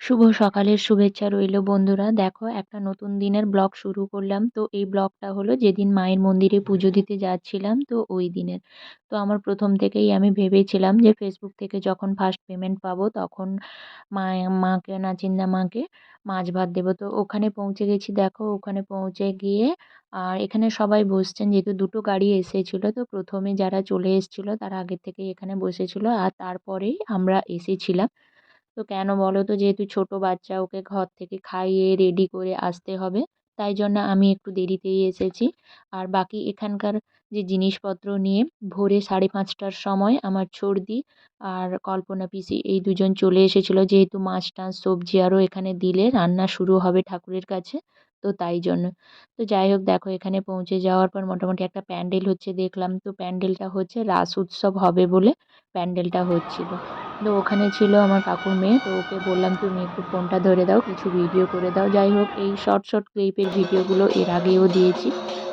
শুভ সকালের শুভেচ্ছা রইলো বন্ধুরা। দেখো একটা নতুন দিনের ব্লগ শুরু করলাম। তো এই ব্লগটা হলো যেদিন মায়ের মন্দিরে পুজো দিতে যাচ্ছিলাম তো ওই দিনের। তো আমার ১ম থেকেই আমি ভেবেছিলাম যে Facebook থেকে যখন ফার্স্ট পেমেন্ট পাবো তখন মাকে নাচিন্দা মাকে মাছ ভাত দেবো। তো ওখানে পৌঁছে গেছি দেখো ওখানে পৌঁছে গিয়ে আর এখানে সবাই বসছেন যেহেতু ২ টো গাড়ি এসেছিল। তো ১ম এ যারা চলে এসেছিল তারা আগের থেকেই এখানে বসেছিল আর তারপরেই আমরা এসেছিলাম। তো কেন বলো তো? যেহেতু ছোট বাচ্চা ওকে ঘর থেকে খাইয়ে রেডি করে আসতে হবে। তাই জন্য আমি একটু দেরিতেই এসেছি। আর বাকি এখানকার যে জিনিসপত্র নিয়ে ভোরে ৫:৩০ টার সময় আমার ছর্দি আর কল্পনা পিসি এই দুজন চলে এসেছিল। যেহেতু মাছ টাছ সবজি আরও এখানে দিলে রান্না শুরু হবে ঠাকুরের কাছে। তো তাই জন্য। তো যাই হোক দেখো এখানে পৌঁছে যাওয়ার পর মোটামুটি একটা প্যান্ডেল হচ্ছে দেখলাম। তো প্যান্ডেলটা হচ্ছে রাস উৎসব হবে বলে প্যান্ডেলটা হচ্ছিল। তো ওখানে ছিল আমার কাকুর মেয়ে। তো ওকে বললাম, "তুমি একটু ফোনটা ধরে দাও, কিছু ভিডিও করে দাও।" যাই হোক এই শর্ট, শর্ট ক্লিপের ভিডিওগুলো এর আগেও দিয়েছি।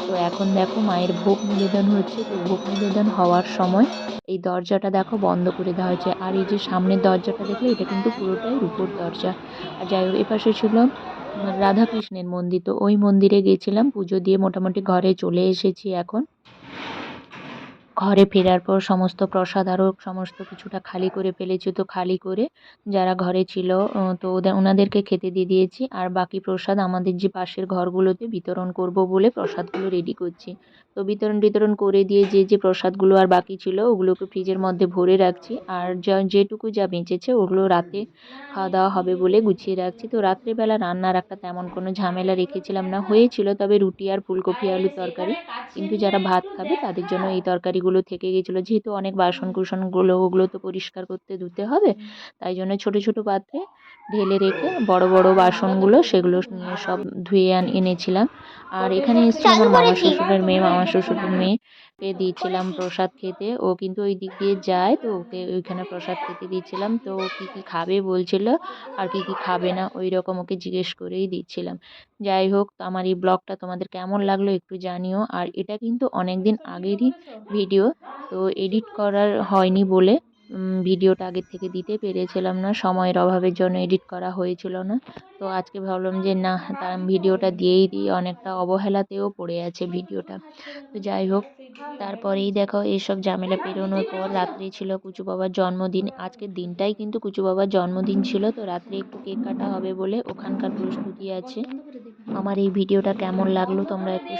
তো এখন দেখো মায়ের ভোগ নিবেদন হচ্ছে। তো ভোগ নিবেদন হওয়ার সময় এই দরজাটা দেখো বন্ধ করে দেওয়া হয়েছে। আর এই যে সামনের দরজাটা দেখলে এটা কিন্তু পুরোটাই রূপোর দরজা। আর যাই হোক এপাশে ছিল রাধাকৃষ্ণের মন্দির। তো ওই মন্দিরে গেছিলাম। পুজো দিয়ে মোটামুটি ঘরে চলে এসেছি এখন। ঘরে ফেরার পর সমস্ত প্রসাদ আরও সমস্ত কিছুটা খালি করে ফেলেছি। তো খালি করে যারা ঘরে ছিল তো ওনাদেরকে খেতে দিয়ে দিয়েছি। আর বাকি প্রসাদ আমাদের যে পাশের ঘরগুলোতে বিতরণ করব বলে প্রসাদগুলো রেডি করছি। তো বিতরণ করে দিয়ে যে প্রসাদগুলো আর বাকি ছিল ওগুলোকে ফ্রিজের মধ্যে ভরে রাখছি। আর যেটুকু যা বেঁচেছে ওগুলো রাতে খাওয়া-দাওয়া হবে বলে গুছিয়ে রাখছি। তো রাত্রেবেলা রান্নার একটা তেমন কোনো ঝামেলা রেখেছিলাম না। হয়েছিল তবে রুটি আর ফুলকপি আলুর তরকারি। কিন্তু যারা ভাত খাবে তাদের জন্য এই তরকারিগুলো থেকে গেছিলো। যেহেতু অনেক বাসন-কুসনগুলো ওগুলো তো পরিষ্কার করতে ধুতে হবে। তাই জন্য ছোট, ছোট পাত্রে ঢেলে রেখে বড়, বড় বাসনগুলো সেগুলো নিয়ে সব ধুয়ে এনেছিলাম। আর এখানে এসেছিল চালু আমার মামা করেছি। শ্বশুরের মেয়ে। মামা শ্বশুরের মেয়েকে দিয়েছিলাম প্রসাদ খেতে। ও কিন্তু ওই দিক দিয়ে যায়। তো ওকে ওইখানে প্রসাদ খেতে দিচ্ছিলাম। তো ও কী, কী খাবে বলছিল আর কী, কী খাবে না ওইরকম ওকে জিজ্ঞেস করেই দিচ্ছিলাম। যাই হোক তো আমার এই ব্লগটা তোমাদের কেমন লাগলো একটু জানিও। আর এটা কিন্তু অনেকদিন আগেরই ভিডিও। তো এডিট করার হয়নি বলে ভিডিওটা আগের থেকে দিতে পেরেছিলাম না। সময়ের অভাবের জন্য এডিট করা হয়েছিল না। তো আজকে ভাবলাম যে না তার ভিডিওটা দিয়েই দিই, অনেকটা অবহেলাতেও পড়ে আছে ভিডিওটা। তো যাই হোক তারপরেই দেখো এইসব ঝামেলা পেরোনোর পর রাত্রে ছিল কুচু বাবার জন্মদিন। আজকের দিনটাই কিন্তু কুচু বাবার জন্মদিন ছিল। তো রাত্রে একটু কেক কাটা হবে বলে ওখানকার প্রস্তুতি আছে। আমার এই ভিডিওটা কেমন লাগলো তোমরা একটু